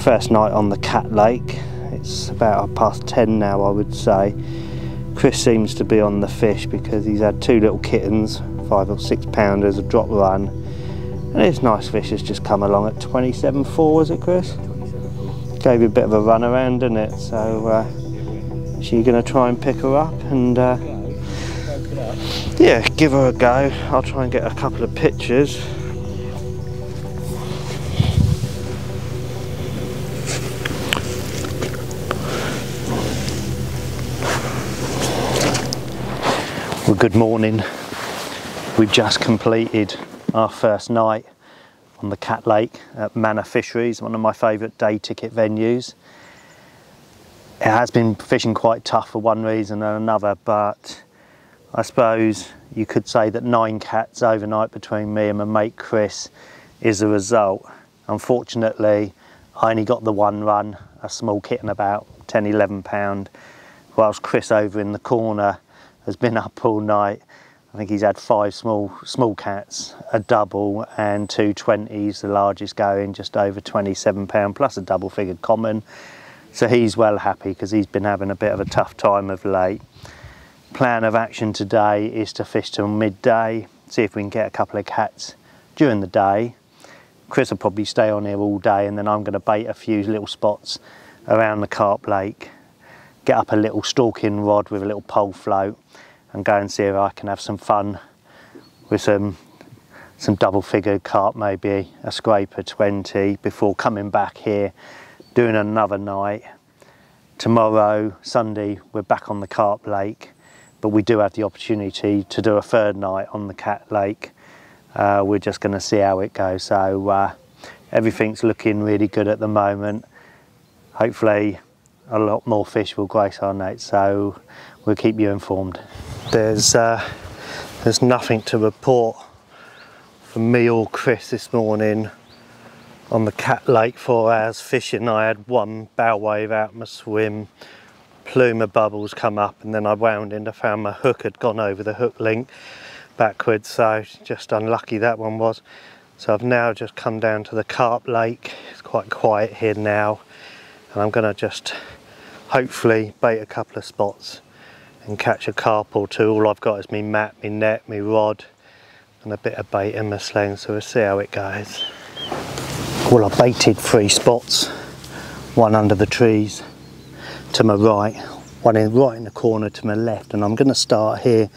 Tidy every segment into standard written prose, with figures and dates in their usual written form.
First night on the Cat Lake. It's about 10:30 now, I would say. Chris seems to be on the fish because he's had two little kittens, 5 or 6 pounders, a drop run. And this nice fish has just come along at 27.4, was it, Chris? 27.4. Gave you a bit of a run around, didn't it? So, so you're going to try and pick her up and yeah, give her a go. I'll try and get a couple of pictures. Well, good morning. We've just completed our first night on the Cat Lake at Manor Fisheries, one of my favourite day ticket venues. It has been fishing quite tough for one reason and another, but I suppose you could say that 9 cats overnight between me and my mate Chris is the result. Unfortunately, I only got the one run, a small kitten about 10-11 pound, whilst Chris over in the corner has been up all night. I think he's had 5 small cats, a double and 2 20s, the largest going just over 27 pound, plus a double figured common. So he's well happy because he's been having a bit of a tough time of late. Plan of action today is to fish till midday, see if we can get a couple of cats during the day. Chris will probably stay on here all day, and then I'm going to bait a few little spots around the Carp Lake, get up a little stalking rod with a little pole float and go and see if I can have some fun with some double figured carp, maybe a scraper 20, before coming back here, doing another night. Tomorrow, Sunday, we're back on the Carp Lake, but we do have the opportunity to do a third night on the Cat Lake. We're just going to see how it goes. So everything's looking really good at the moment. Hopefully a lot more fish will grace our nets, so we'll keep you informed. There's nothing to report from me or Chris this morning on the Cat Lake. 4 hours fishing. I had one bow wave out my swim, plume of bubbles come up, and then I wound in. I found my hook had gone over the hook link backwards, so just unlucky that one was. So I've now just come down to the Carp Lake. It's quite quiet here now, and I'm going to just hopefully bait a couple of spots and catch a carp or two. All I've got is me mat, me net, me rod and a bit of bait in my sling, so we'll see how it goes. Well, I baited 3 spots, one under the trees to my right, one right in the corner to my left, and I'm going to start here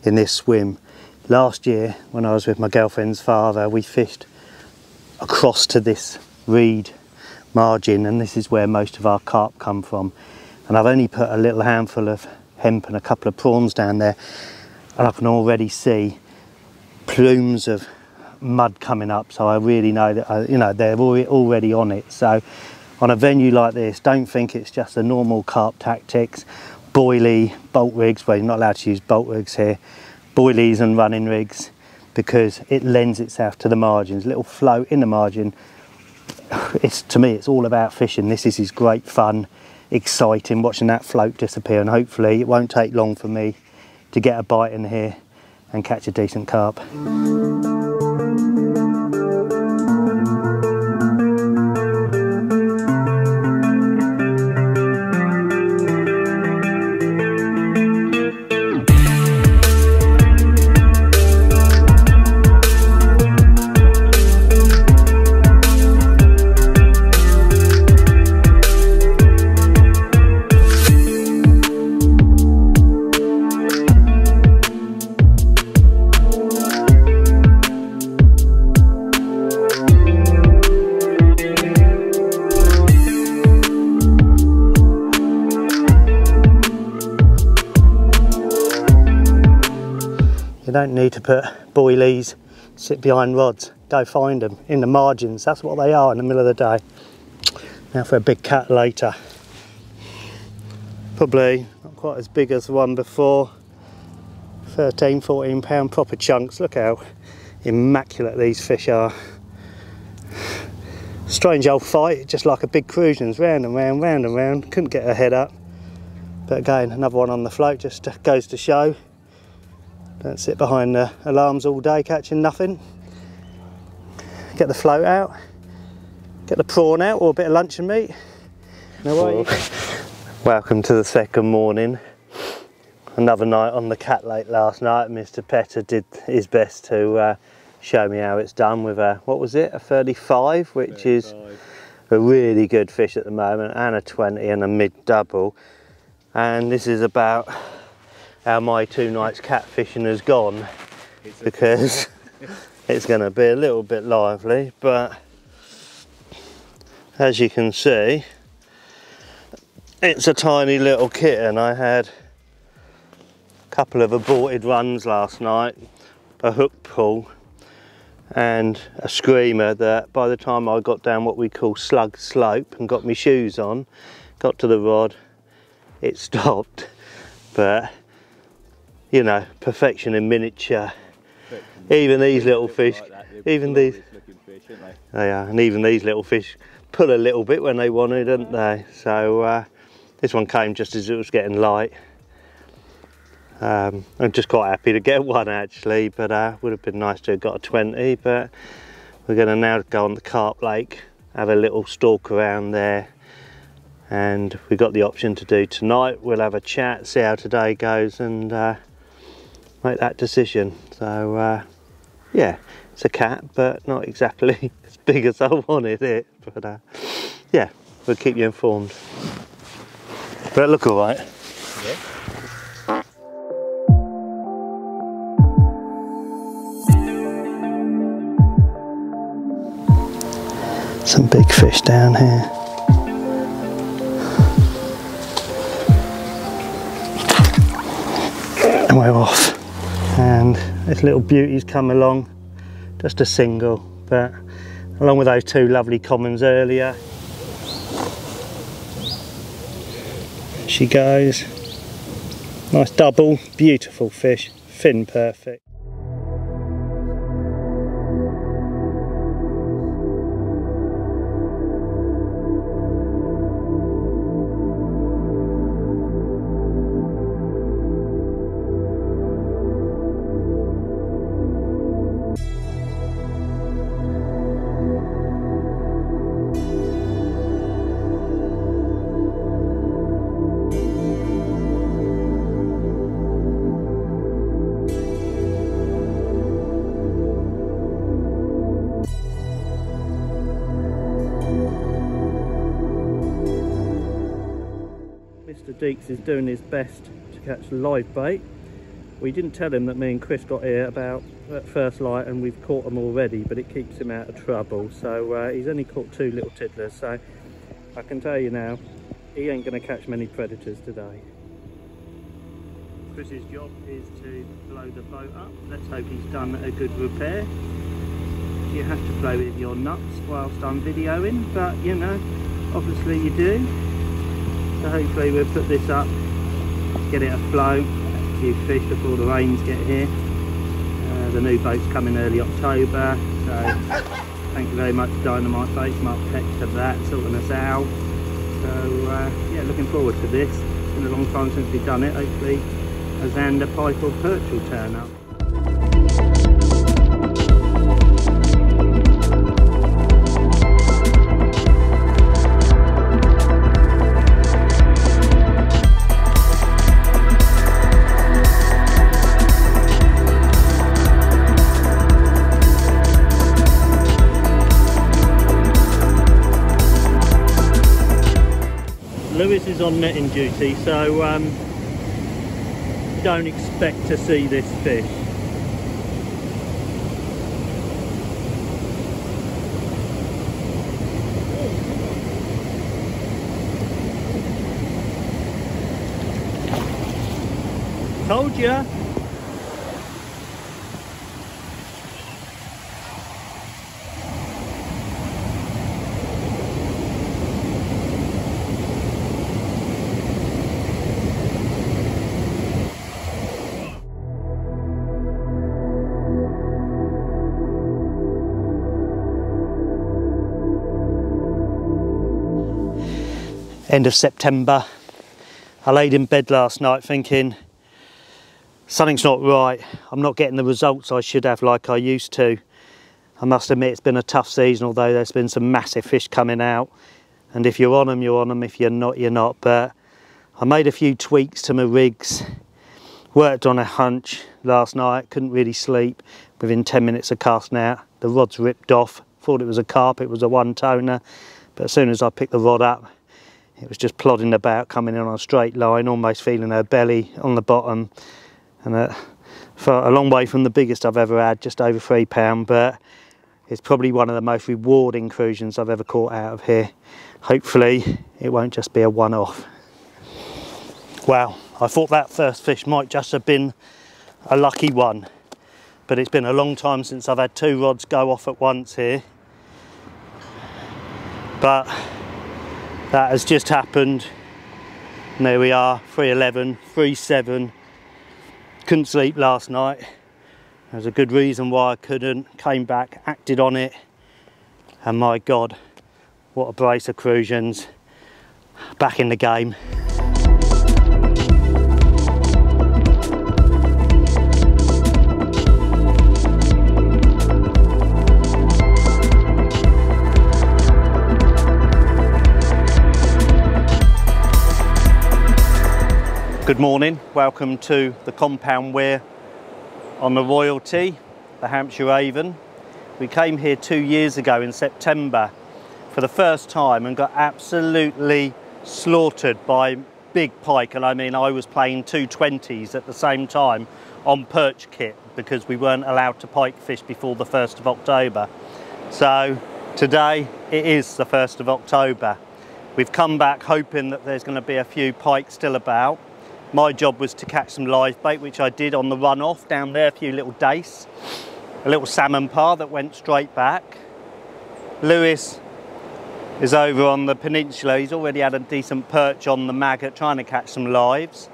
in this swim. Last year when I was with my girlfriend's father, we fished across to this reed margin, and this is where most of our carp come from, and I've only put a little handful of hemp and a couple of prawns down there, and I can already see plumes of mud coming up, so I really know that you know, they're already on it. So on a venue like this, don't think it's just the normal carp tactics, boilie, bolt rigs. Well, you're not allowed to use bolt rigs here, boilies and running rigs, because it lends itself to the margins. Little float in the margin. To me, it's all about fishing. This is great fun, exciting, watching that float disappear, and hopefully it won't take long for me to get a bite in here and catch a decent carp. You don't need to put boilies, sit behind rods, go find them in the margins. That's what they are in the middle of the day. Now for a big cat later. Probably not quite as big as the one before. 13, 14 pound proper chunks. Look how immaculate these fish are. Strange old fight, just like a big cruising, round and round, round and round. Couldn't get her head up. But again, another one on the float, just goes to show. Don't sit behind the alarms all day catching nothing. Get the float out, Get the prawn out or a bit of luncheon meat. No way. Welcome to the second morning. Another night on the cat lake last night. Mr. Petter did his best to show me how it's done with a, what was it, a 35, which 35. Is a really good fish at the moment, and a 20 and a mid double. And this is about how my 2 nights catfishing has gone, because it's going to be a little bit lively, but as you can see, it's a tiny little kitten. I had a couple of aborted runs last night, a hook pull and a screamer that by the time I got down what we call slug slope and got my shoes on, got to the rod, it stopped. But you know, perfection in miniature. Even these little fish, even these, they are, and even these little fish pull a little bit when they wanted, don't they? So this one came just as it was getting light. I'm just quite happy to get one actually, but would have been nice to have got a 20. But we're going to now go on the carp lake, have a little stalk around there, and we've got the option to do tonight. We'll have a chat, see how today goes, and make that decision. So yeah, it's a cat, but not exactly as big as I wanted it. But yeah, we'll keep you informed. But it look all right. Yeah. Some big fish down here. And we're off. And this little beauty's come along, just a single, but along with those 2 lovely commons earlier. She goes. Nice double, beautiful fish, fin perfect. Mr. Deeks is doing his best to catch live bait. We didn't tell him that me and Chris got here about at first light and we've caught them already, but it keeps him out of trouble. So he's only caught 2 little tiddlers, so I can tell you now, he ain't going to catch many predators today. Chris's job is to blow the boat up. Let's hope he's done a good repair. You have to blow with your nuts whilst I'm videoing, but you know, obviously you do. So hopefully we'll put this up, get it afloat, a few fish before the rains get here. The new boat's coming early October, so thank you very much Dynamite Baits, Mark Peck, for that, sorting us out. So yeah, looking forward to this. It's been a long time since we've done it. Hopefully a zander, pike or perch will turn up. Lewis is on netting duty, so don't expect to see this fish. Told ya. End of September. I laid in bed last night thinking something's not right. I'm not getting the results I should have like I used to. I must admit it's been a tough season, although there's been some massive fish coming out, and if you're on them, you're on them. If you're not, you're not. But I made a few tweaks to my rigs, worked on a hunch last night, couldn't really sleep. Within 10 minutes of casting out, the rod's ripped off. Thought it was a carp, it was a one toner, but as soon as I picked the rod up, it was just plodding about, coming in on a straight line, almost feeling her belly on the bottom, and for a long way from the biggest I've ever had, just over £3, but it's probably one of the most rewarding inclusions I've ever caught out of here. Hopefully it won't just be a one-off. Wow, I thought that first fish might just have been a lucky one, but it's been a long time since I've had 2 rods go off at once here. But that has just happened, and there we are, 311, 37. Couldn't sleep last night. There's a good reason why I couldn't. Came back, acted on it, and my God, what a brace of crusions. Back in the game. Good morning, welcome to the compound we're on the Royalty, the Hampshire Avon. We came here 2 years ago in September for the first time and got absolutely slaughtered by big pike, and I mean I was playing 220s at the same time on perch kit because we weren't allowed to pike fish before the 1st of October. So today it is the 1st of October. We've come back hoping that there's going to be a few pike still about. My job was to catch some live bait, which I did on the run-off down there, a few little dace, a little salmon par that went straight back. Lewis is over on the peninsula. He's already had a decent perch on the maggot trying to catch some lives.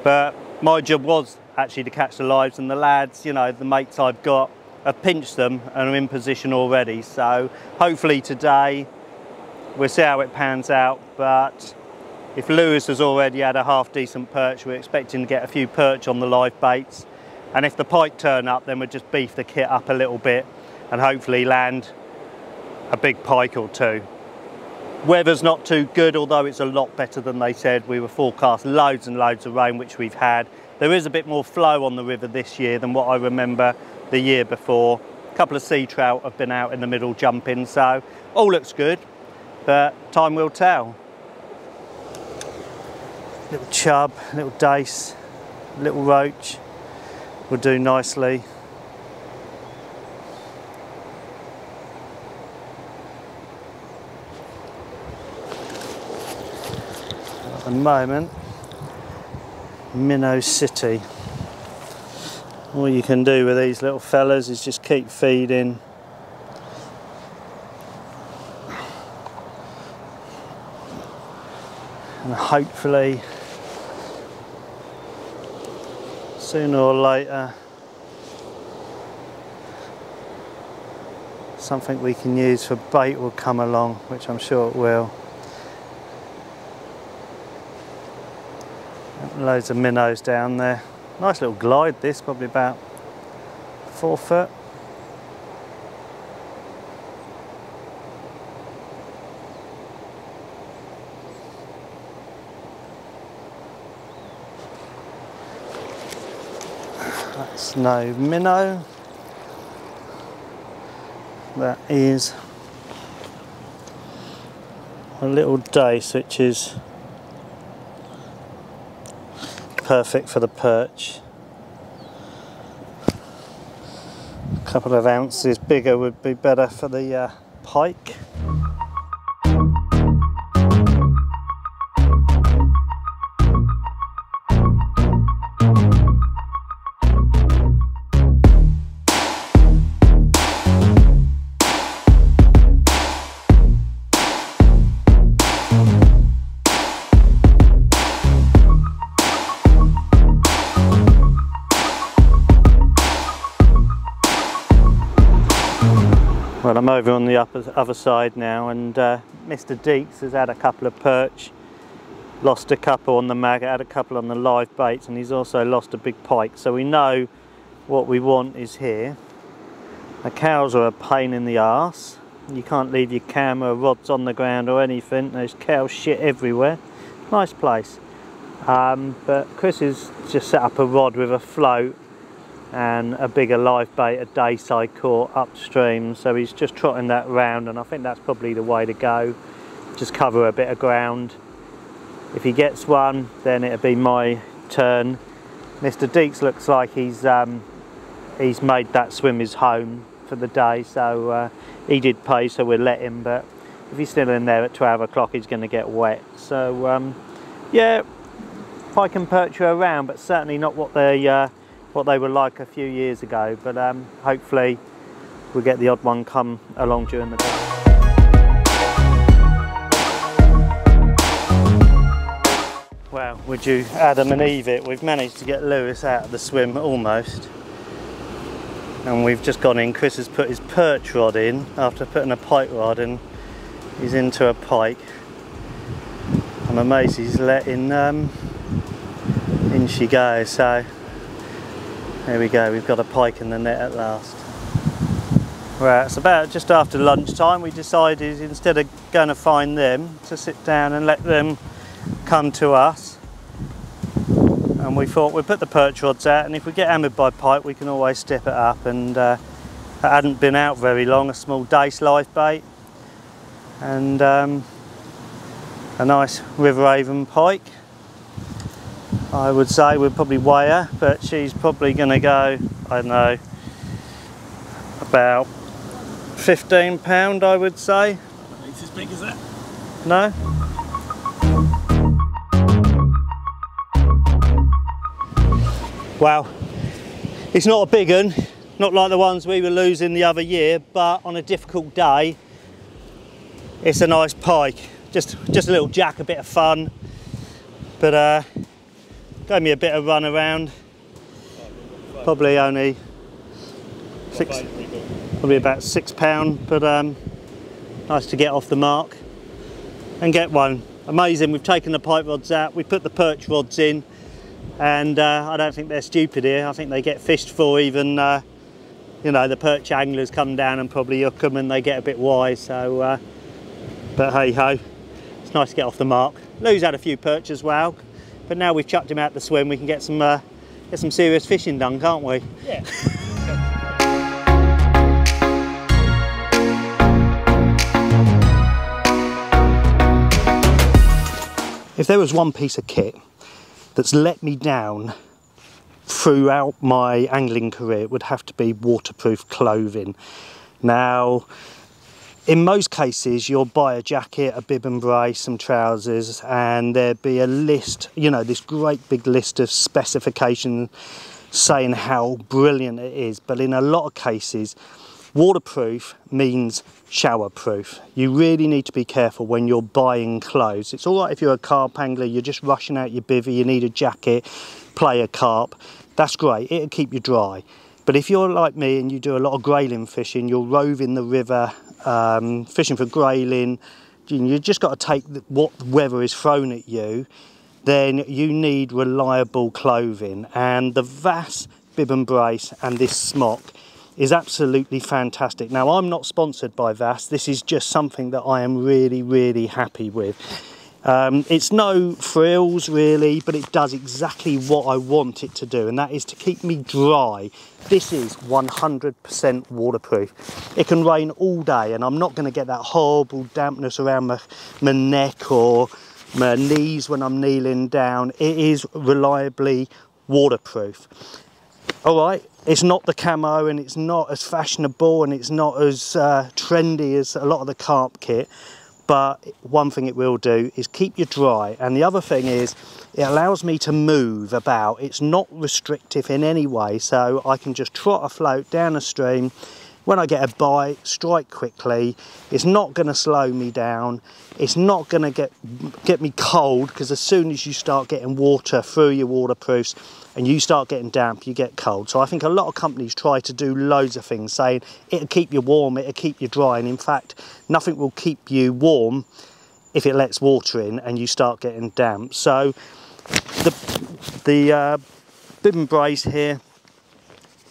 But my job was actually to catch the lives, and the lads, you know, the mates I've got, have pinched them and are in position already. So hopefully today we'll see how it pans out, but if Lewis has already had a half decent perch, we're expecting to get a few perch on the live baits. And if the pike turn up, then we'll just beef the kit up a little bit and hopefully land a big pike or 2. Weather's not too good, although it's a lot better than they said. We were forecast loads and loads of rain, which we've had. There is a bit more flow on the river this year than what I remember the year before. A couple of sea trout have been out in the middle jumping, so all looks good, but time will tell. Little chub, little dace, little roach will do nicely. At the moment, Minnow City. All you can do with these little fellas is just keep feeding. And hopefully sooner or later something we can use for bait will come along, which I'm sure it will. Loads of minnows down there. Nice little glide this, probably about 4 foot. That's no minnow. That is a little dace, which is perfect for the perch. A couple of ounces bigger would be better for the pike. Well, I'm over on the other side now, and Mr. Deeks has had a couple of perch, lost a couple on the maggot, had a couple on the live baits, and he's also lost a big pike. So we know what we want is here. The cows are a pain in the arse. You can't leave your camera rods on the ground or anything. There's cow shit everywhere. Nice place. But Chris has just set up a rod with a float and a bigger live bait, a dayside caught upstream, so he's just trotting that round, and I think that's probably the way to go. Just cover a bit of ground. If he gets one, then it'll be my turn. Mr. Deeks looks like he's made that swim his home for the day, so he did pay, so we'll let him, but if he's still in there at 12 o'clock he's going to get wet. So yeah, pike and perch are around, but certainly not what they were like a few years ago, but hopefully we'll get the odd one come along during the day. Well, would you Adam and Eve it? We've managed to get Lewis out of the swim almost, and we've just gone in. Chris has put his perch rod in after putting a pike rod, and he's into a pike. I'm amazed he's letting in she goes. So there we go, we've got a pike in the net at last. Right, it's about just after lunchtime. We decided instead of going to find them, to sit down and let them come to us. And we thought we'd put the perch rods out, and if we get hammered by pike we can always step it up. And it hadn't been out very long, a small dace live bait and a nice River Avon pike. I would say we'd probably weigh her, but she's probably going to go, I don't know, about 15 pound, I would say. It's as big as that? No? Well, it's not a big one, not like the ones we were losing the other year, but on a difficult day, it's a nice pike. Just a little jack, a bit of fun, but gave me a bit of run around. Probably only probably about £6, but nice to get off the mark and get one. Amazing, we've taken the pike rods out, we put the perch rods in, and I don't think they're stupid here. I think they get fished for. Even you know, the perch anglers come down and probably hook them and they get a bit wise. So but hey ho, it's nice to get off the mark. Lou's had a few perch as well, but now we've chucked him out the swim, we can get some serious fishing done, can't we? Yeah. If there was one piece of kit that's let me down throughout my angling career, it would have to be waterproof clothing. Now, in most cases, you'll buy a jacket, a bib and brace, some trousers, and there'd be a list, you know, this great big list of specifications saying how brilliant it is. But in a lot of cases, waterproof means showerproof. You really need to be careful when you're buying clothes. It's all right if you're a carp angler, you're just rushing out your bivvy, you need a jacket, play a carp. That's great, it'll keep you dry. But if you're like me and you do a lot of grayling fishing, you're roving the river, fishing for grayling, you just got to take what weather is thrown at you, then you need reliable clothing. And the Vass bib and brace and this smock is absolutely fantastic. Now, I'm not sponsored by Vass. This is just something that I am really, really happy with. It's no frills really, but it does exactly what I want it to do, and that is to keep me dry. This is 100% waterproof. It can rain all day and I'm not going to get that horrible dampness around my neck or my knees when I'm kneeling down. It is reliably waterproof. All right, it's not the camo and it's not as fashionable and it's not as trendy as a lot of the carp kit, but one thing it will do is keep you dry. And the other thing is it allows me to move about. It's not restrictive in any way, so I can just trot a float down a stream. When I get a bite, strike quickly. It's not going to slow me down. It's not going to get me cold, because as soon as you start getting water through your waterproofs and you start getting damp, you get cold. So I think a lot of companies try to do loads of things, saying it'll keep you warm, it'll keep you dry, and in fact, nothing will keep you warm if it lets water in and you start getting damp. So the bib and brace here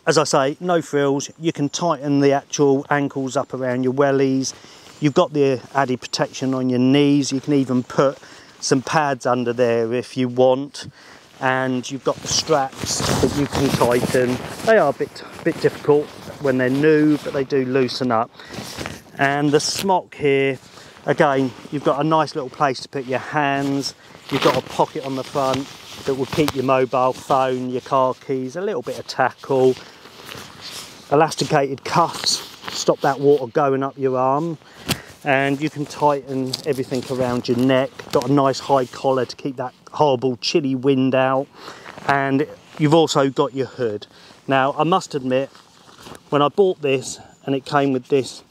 as I say, no frills. You can tighten the actual ankles up around your wellies. You've got the added protection on your knees. You can even put some pads under there if you want. And you've got the straps that you can tighten. They are a bit difficult when they're new, but they do loosen up. And the smock here, again, you've got a nice little place to put your hands. You've got a pocket on the front that will keep your mobile phone, your car keys, a little bit of tackle. Elasticated cuffs, stop that water going up your arm. And you can tighten everything around your neck. Got a nice high collar to keep that horrible chilly wind out. And you've also got your hood. Now, I must admit, when I bought this and it came with this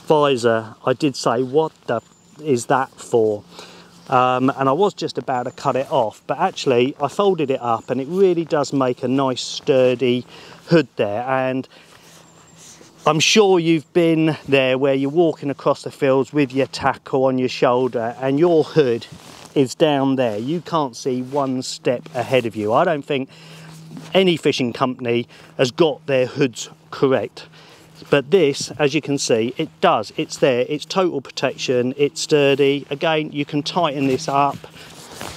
visor, I did say, what the is that for? And I was just about to cut it off, but actually I folded it up and it really does make a nice sturdy hood there. And I'm sure you've been there where you're walking across the fields with your tackle on your shoulder and your hood is down there. You can't see one step ahead of you. I don't think any fishing company has got their hoods correct. But this, as you can see, it does. It's there. It's total protection. It's sturdy. Again, you can tighten this up,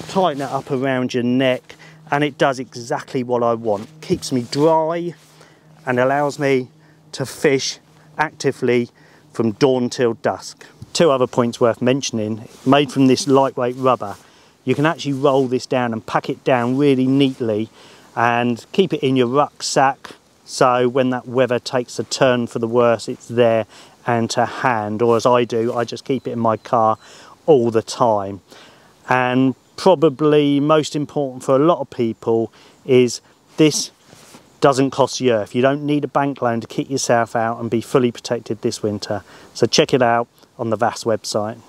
tighten it up around your neck, and it does exactly what I want. Keeps me dry and allows me to fish actively from dawn till dusk. Two other points worth mentioning. Made from this lightweight rubber, you can actually roll this down and pack it down really neatly and keep it in your rucksack, so when that weather takes a turn for the worse, it's there and to hand. Or as I do, I just keep it in my car all the time. And probably most important for a lot of people is this doesn't cost you earth. You don't need a bank loan to kit yourself out and be fully protected this winter. So check it out on the VAS website.